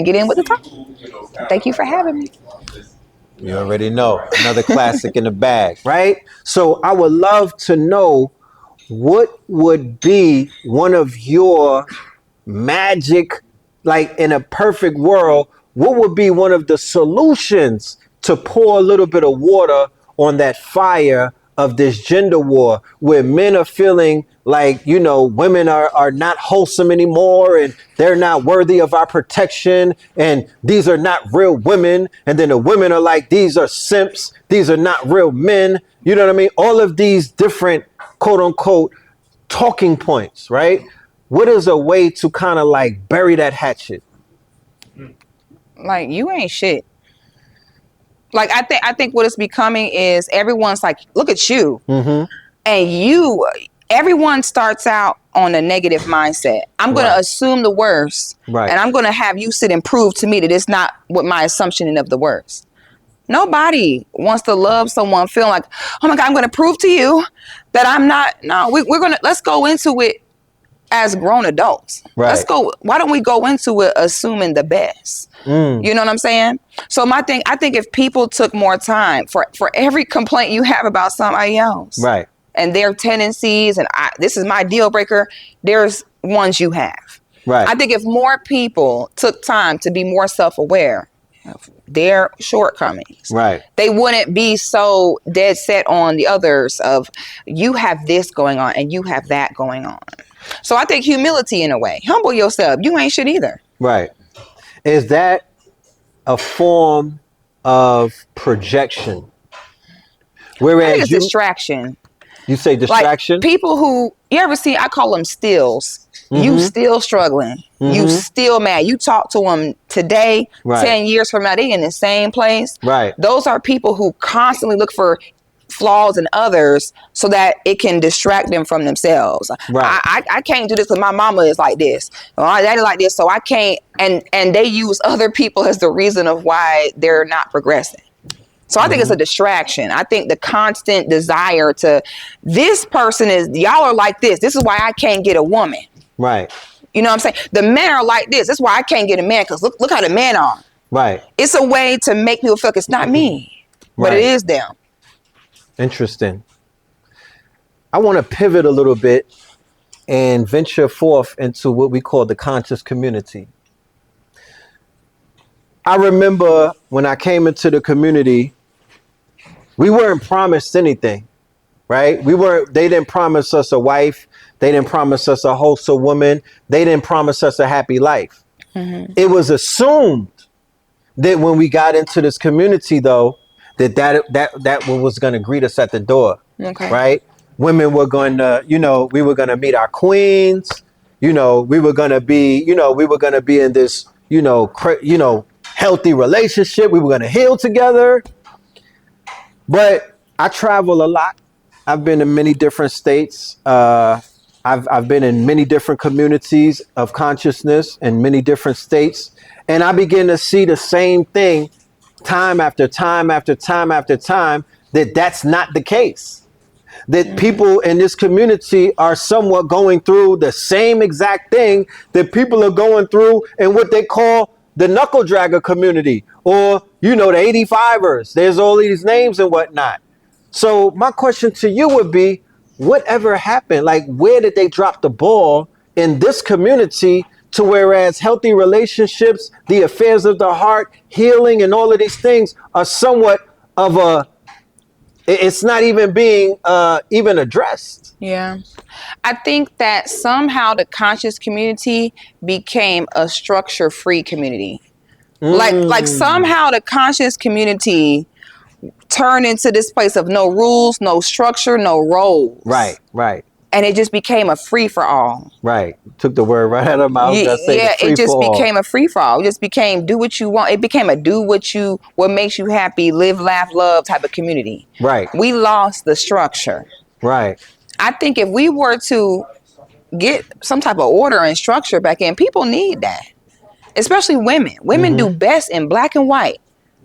and get in with the talk. Thank you for having me. You already know. Another classic in the bag, right? So I would love to know what would be one of your magic, like in a perfect world, what would be one of the solutions to pour a little bit of water on that fire of this gender war where men are feeling like, you know, women are not wholesome anymore and they're not worthy of our protection and these are not real women. And then the women are like, these are simps. These are not real men. You know what I mean? All of these different quote unquote talking points, right? What is a way to kind of like bury that hatchet? Like, you ain't shit. Like, I think what it's becoming is everyone's like, look at you. Mm-hmm. And everyone starts out on a negative mindset. I'm going to assume the worst. Right. And I'm going to have you sit and prove to me that it's not what my assumption of the worst. Nobody wants to love someone feeling like, oh my God, I'm going to prove to you that I'm not. No, let's go into it as grown adults. Right. Why don't we go into it assuming the best? You know what I'm saying? So I think if people took more time for every complaint you have about somebody else, right, and their tendencies, and this is my deal breaker, there's ones you have. Right. I think if more people took time to be more self-aware of their shortcomings, right, they wouldn't be so dead set on the others of you have this going on and you have that going on. So I think humility in a way. Humble yourself. You ain't shit either. Right. Is that a form of projection? Whereas I think it's distraction. You say distraction? Like people who, you ever see, I call them stills. Mm-hmm. You still struggling. Mm-hmm. You still mad. You talk to them today, right, 10 years from now, they in the same place. Right. Those are people who constantly look for flaws in others so that it can distract them from themselves. Right. I can't do this because my mama is like this. Or my daddy like this, so I can't. And they use other people as the reason of why they're not progressing. So I think it's a distraction. I think the constant desire to, this person is, y'all are like this. This is why I can't get a woman. Right. You know what I'm saying? The men are like this. That's why I can't get a man because look how the men are. Right. It's a way to make people feel like it's not me, but it is them. Interesting. I want to pivot a little bit and venture forth into what we call the conscious community. I remember when I came into the community, we weren't promised anything, right? They didn't promise us a wife. They didn't promise us a wholesome woman. They didn't promise us a happy life. Mm-hmm. It was assumed that when we got into this community, though, that was going to greet us at the door. Okay. Right? Women were going to, we were going to meet our queens. We were going to be in this, healthy relationship. We were going to heal together. But I travel a lot. I've been in many different states. I've been in many different communities of consciousness in many different states. And I begin to see the same thing time after time after time after time, that's not the case. That people in this community are somewhat going through the same exact thing that people are going through in what they call the knuckle dragger community, or, the 85ers. There's all these names and whatnot. So my question to you would be, whatever happened? Like, where did they drop the ball in this community to whereas healthy relationships, the affairs of the heart, healing, and all of these things are somewhat of it's not even being even addressed. Yeah. I think that somehow the conscious community became a structure-free community. Like somehow the conscious community turned into this place of no rules, no structure, no roles. Right. And it just became a free-for-all. Right. Took the word right out of my mouth. Yeah, it just became a free-for-all. It just became do what you want. It became a do what makes you happy, live, laugh, love type of community. Right. We lost the structure. Right. I think if we were to get some type of order and structure back in, people need that. Especially women. Women do best in black and white.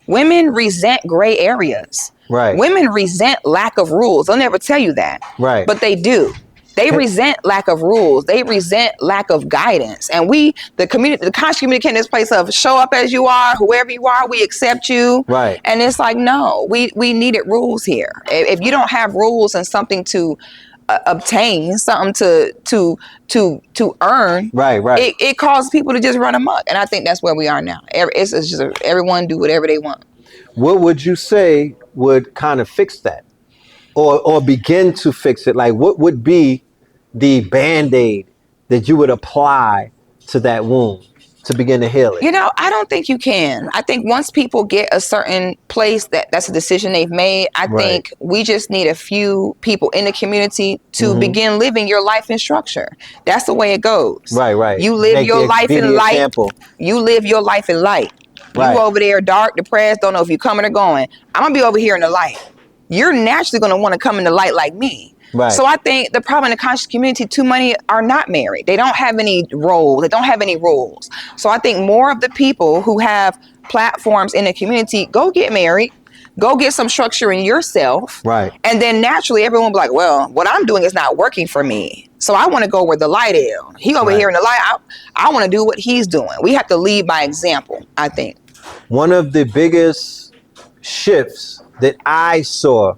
Women resent gray areas. Right. Women resent lack of rules. They'll never tell you that. Right. But they do. They resent lack of rules. They resent lack of guidance. And we, the community, the conscious community, in this place of show up as you are, whoever you are, we accept you. Right. And it's like, no, we needed rules here. If you don't have rules and something to obtain, something to earn, right, it causes people to just run amok. And I think that's where we are now. It's just everyone do whatever they want. What would you say would kind of fix that, or begin to fix it? Like, what would be the Band-Aid that you would apply to that wound to begin to heal it? You know, I don't think you can. I think once people get a certain place, that's a decision they've made. I think we just need a few people in the community to begin living your life in structure. That's the way it goes. Right. You live your life in light. Example. You live your life in light. Right. You over there dark, depressed, don't know if you're coming or going. I'm going to be over here in the light. You're naturally going to want to come in the light like me. Right. So I think the problem in the conscious community, too many are not married. They don't have any role. They don't have any rules. So I think more of the people who have platforms in the community, go get married, go get some structure in yourself. Right. And then naturally everyone will be like, well, what I'm doing is not working for me. So I want to go where the light is. He over here in the light. I want to do what he's doing. We have to lead by example, I think. One of the biggest shifts that I saw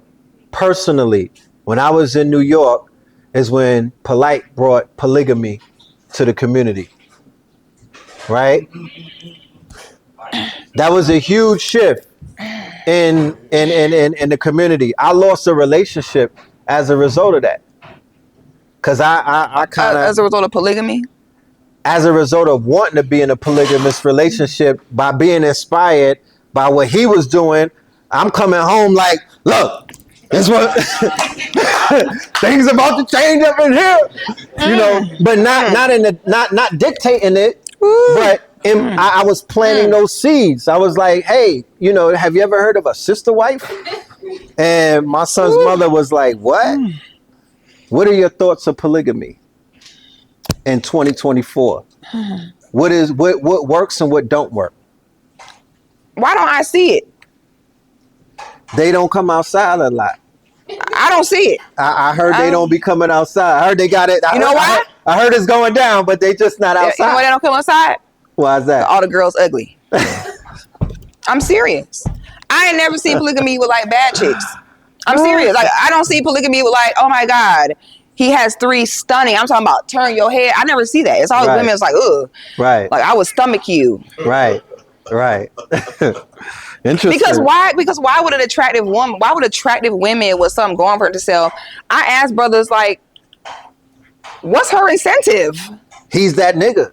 personally when I was in New York is when Polite brought polygamy to the community. Right? That was a huge shift in the community. I lost a relationship as a result of that. Cause I kind of, as a result of polygamy, as a result of wanting to be in a polygamous relationship, by being inspired by what he was doing, I'm coming home like, look, this what things about to change up in here, you know. But not dictating it, but I was planting those seeds. I was like, hey, you know, have you ever heard of a sister wife? And my son's mother was like, what? What are your thoughts of polygamy in 2024? What works and what don't work? Why don't I see it? They don't come outside a lot. I don't see it. I heard they don't be coming outside. I heard they got it. You know why? I heard it's going down, but they just not outside. You know why they don't come outside? Why is that? All the girls ugly. I'm serious. I ain't never seen polygamy with like bad chicks. I'm serious. Like, I don't see polygamy with like, oh my God, he has 3 stunning. I'm talking about turn your head. I never see that. It's always women. It's like, ugh. Right. Like I would stomach you. Right. Interesting. Because why would an attractive woman? Why would attractive women with something going for herself? I ask brothers like, what's her incentive? He's that nigga.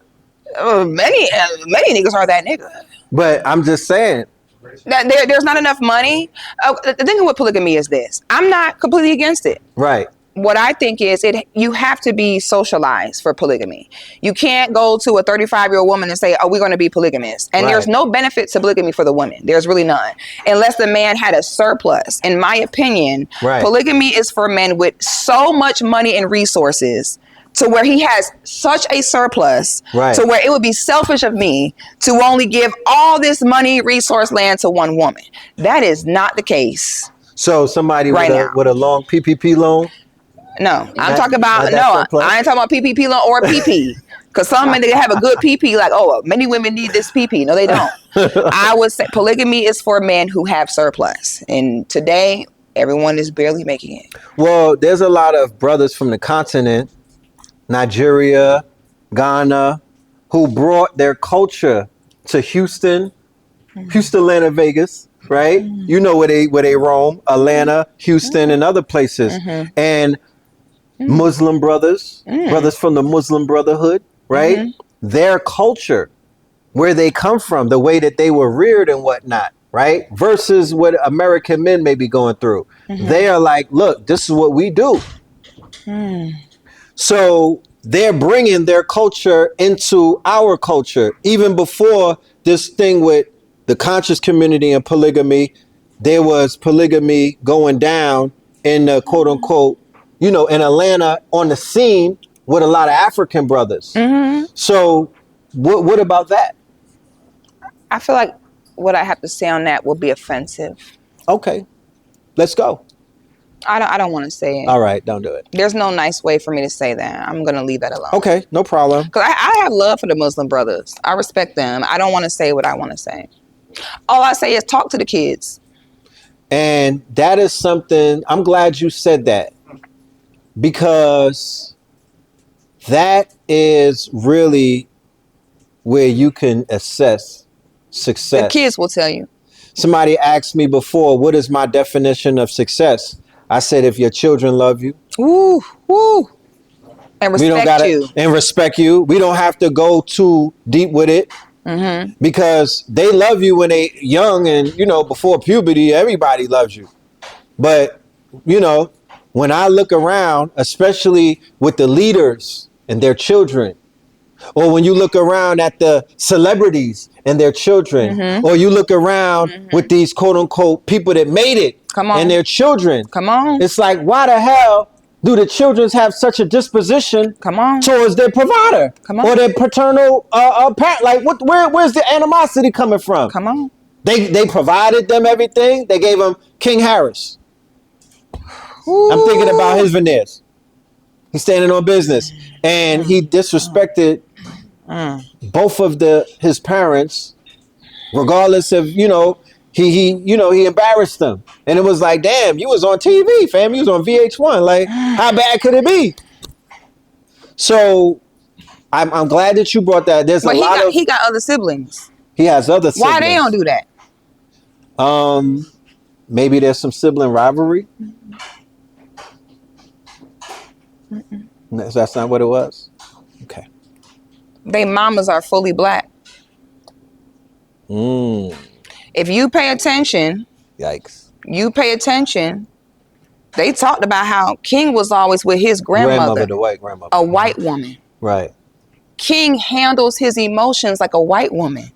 Many niggas are that nigga. But I'm just saying. That there's not enough money. The thing with polygamy is this. I'm not completely against it. Right. What I think is you have to be socialized for polygamy. You can't go to a 35-year-old woman and say, oh, we're going to be polygamists. And there's no benefit to polygamy for the woman. There's really none. Unless the man had a surplus. In my opinion, polygamy is for men with so much money and resources to where he has such a surplus to where it would be selfish of me to only give all this money, resource, land to one woman. That is not the case. So somebody with a long PPP loan? No, I'm talking about, I ain't talking about PPP loan or PP. Because some men, they have a good PP, like, oh, many women need this PP. No, they don't. I would say polygamy is for men who have surplus. And today, everyone is barely making it. Well, there's a lot of brothers from the continent, Nigeria, Ghana, who brought their culture to Houston, Atlanta, Vegas, right? You know where they roam, Atlanta, Houston, and other places. And Muslim brothers from the Muslim Brotherhood, right? Their culture, where they come from, the way that they were reared and whatnot, right? Versus what American men may be going through. They are like, look, this is what we do. So they're bringing their culture into our culture. Even before this thing with the conscious community and polygamy, there was polygamy going down in the quote unquote, you know, in Atlanta on the scene with a lot of African brothers. So what about that? I feel like what I have to say on that will be offensive. Okay, let's go. I don't want to say it. All right, don't do it. There's no nice way for me to say that. I'm gonna leave that alone. Okay, no problem. Because I have love for the Muslim brothers. I respect them. I don't want to say what I want to say. All I say is talk to the kids. And that is something, I'm glad you said that, because that is really where you can assess success. The kids will tell you. Somebody asked me before, what is my definition of success? I said, if your children love you. Ooh, woo. And respect you. And respect you. We don't have to go too deep with it. Mm-hmm. Because they love you when they young and, you know, before puberty, everybody loves you. But, you know, when I look around, especially with the leaders and their children, or when you look around at the celebrities and their children, mm-hmm. or you look around mm-hmm. with these quote unquote people that made it and their children. Come on. It's like, why the hell do the children have such a disposition towards their provider or their paternal parent? Like, where's the animosity coming from? Come on. They provided them everything. They gave them King Harris. Ooh. I'm thinking about his veneers. He's standing on business, and he disrespected both of his parents, regardless of, you know, he embarrassed them. And it was like, damn, you was on TV, fam. You was on VH1. Like, how bad could it be? So I'm glad that you brought that. There's he got other siblings. He has other siblings. Why they don't do that? Maybe there's some sibling rivalry. That's not what it was? Okay. They mamas are fully black. If you pay attention, yikes. You pay attention. They talked about how King was always with his grandmother, the white grandmother, a white woman. Right. King handles his emotions like a white woman.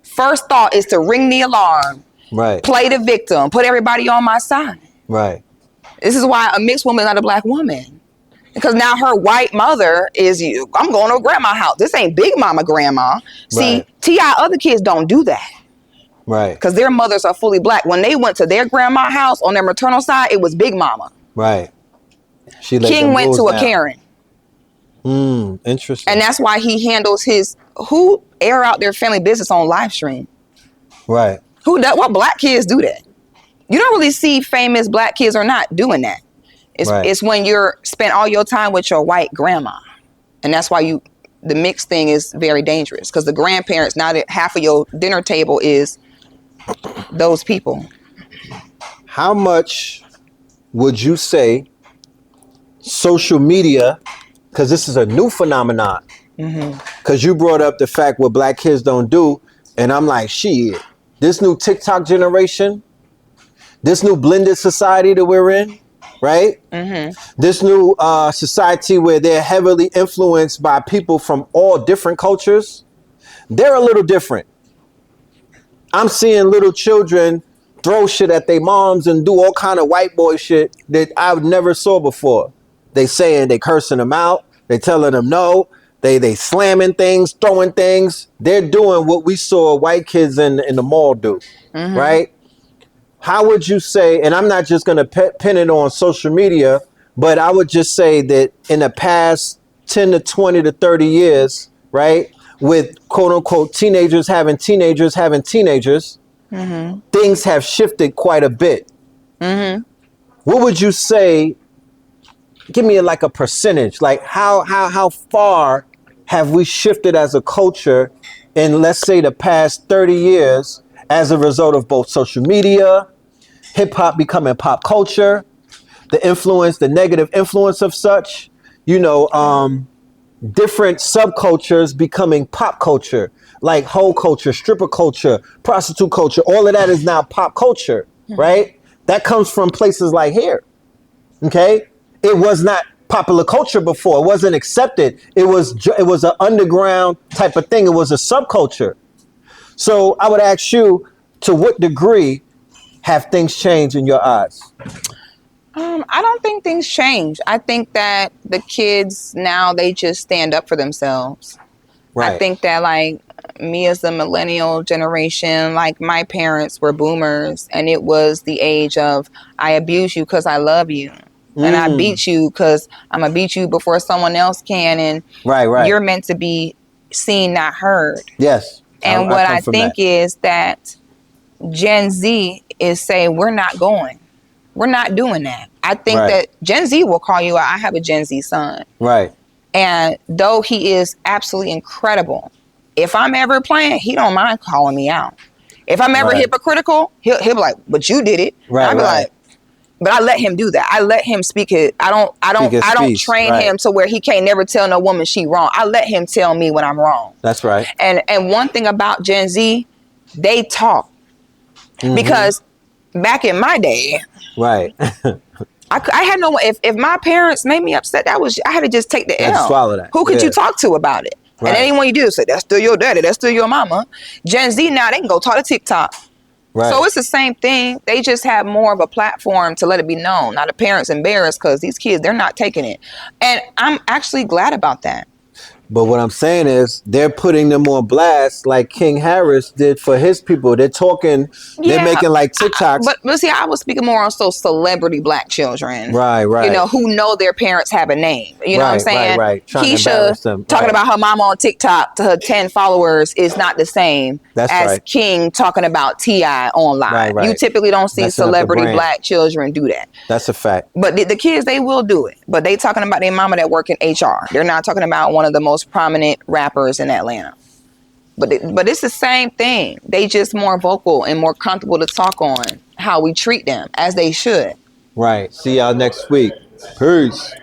First thought is to ring the alarm. Right. Play the victim. Put everybody on my side. Right. This is why a mixed woman is not a black woman. Because now her white mother is, I'm going to grandma's house. This ain't Big Mama grandma. See, T.I. other kids don't do that. Right. Because their mothers are fully black. When they went to their grandma's house on their maternal side, it was Big Mama. Right. King went to a Karen. Interesting. And that's why he handles who air out their family business on live stream. Right. What black kids do that? You don't really see famous black kids or not doing that. It's when you're spent all your time with your white grandma. And that's why the mixed thing is very dangerous. Because the grandparents, now that half of your dinner table is those people. How much would you say social media, because this is a new phenomenon, because you brought up the fact what black kids don't do, and I'm like, shit, this new TikTok generation, this new blended society that we're in, right? This new society where they're heavily influenced by people from all different cultures, they're a little different. I'm seeing little children throw shit at their moms and do all kind of white boy shit that I never saw before. They cursing them out. They telling them no. They slamming things, throwing things. They're doing what we saw white kids in the mall do, right? How would you say, and I'm not just going to pin it on social media, but I would just say that in the past 10 to 20 to 30 years, right, with quote unquote teenagers having teenagers, things have shifted quite a bit. What would you say? Give me like a percentage, like how far have we shifted as a culture in, let's say, the past 30 years as a result of both social media, hip hop becoming pop culture, the negative influence of such, different subcultures becoming pop culture, like hoe culture, stripper culture, prostitute culture, all of that is now pop culture, right? That comes from places like here, okay? It was not popular culture before. It wasn't accepted. It was an underground type of thing. It was a subculture. So I would ask you, to what degree have things changed in your eyes? I don't think things change. I think that the kids now, they just stand up for themselves. Right. I think that me as the millennial generation, like my parents were boomers, and it was the age of I abuse you because I love you. And I beat you because I'm going to beat you before someone else can. And Right. you're meant to be seen, not heard. Yes. And what I think is that Gen Z is saying, we're not going. We're not doing that. I think that Gen Z will call you out. I have a Gen Z son. Right. And though he is absolutely incredible, if I'm ever playing, he don't mind calling me out. If I'm ever hypocritical, he'll be like, but you did it. Right. I'll be like, but I let him do that. I let him speak it. I don't train him to where he can't never tell no woman she wrong. I let him tell me when I'm wrong. That's right. And one thing about Gen Z, they talk. Because back in my day, right. I had no, if my parents made me upset, I had to just take the L. Swallow that. Who could you talk to about it? Right. And anyone you do say, that's still your daddy, that's still your mama. Gen Z now, they can go talk to TikTok. Right. So it's the same thing. They just have more of a platform to let it be known. Now the parents embarrassed because these kids, they're not taking it. And I'm actually glad about that. But what I'm saying is they're putting them on blast like King Harris did for his people. They're talking, they're making like TikToks. But see, I was speaking more on celebrity black children. Right. You know, who know their parents have a name. You know what I'm saying? Right. Keisha talking about her mom on TikTok to her 10 followers is not the same as King talking about T.I. online. Right. You typically don't see celebrity black children do that. That's a fact. But the kids, they will do it. But they talking about their mama that work in HR. They're not talking about one of the most prominent rappers in Atlanta. But it's the same thing. They just more vocal and more comfortable to talk on how we treat them, as they should. Right. See y'all next week. Peace.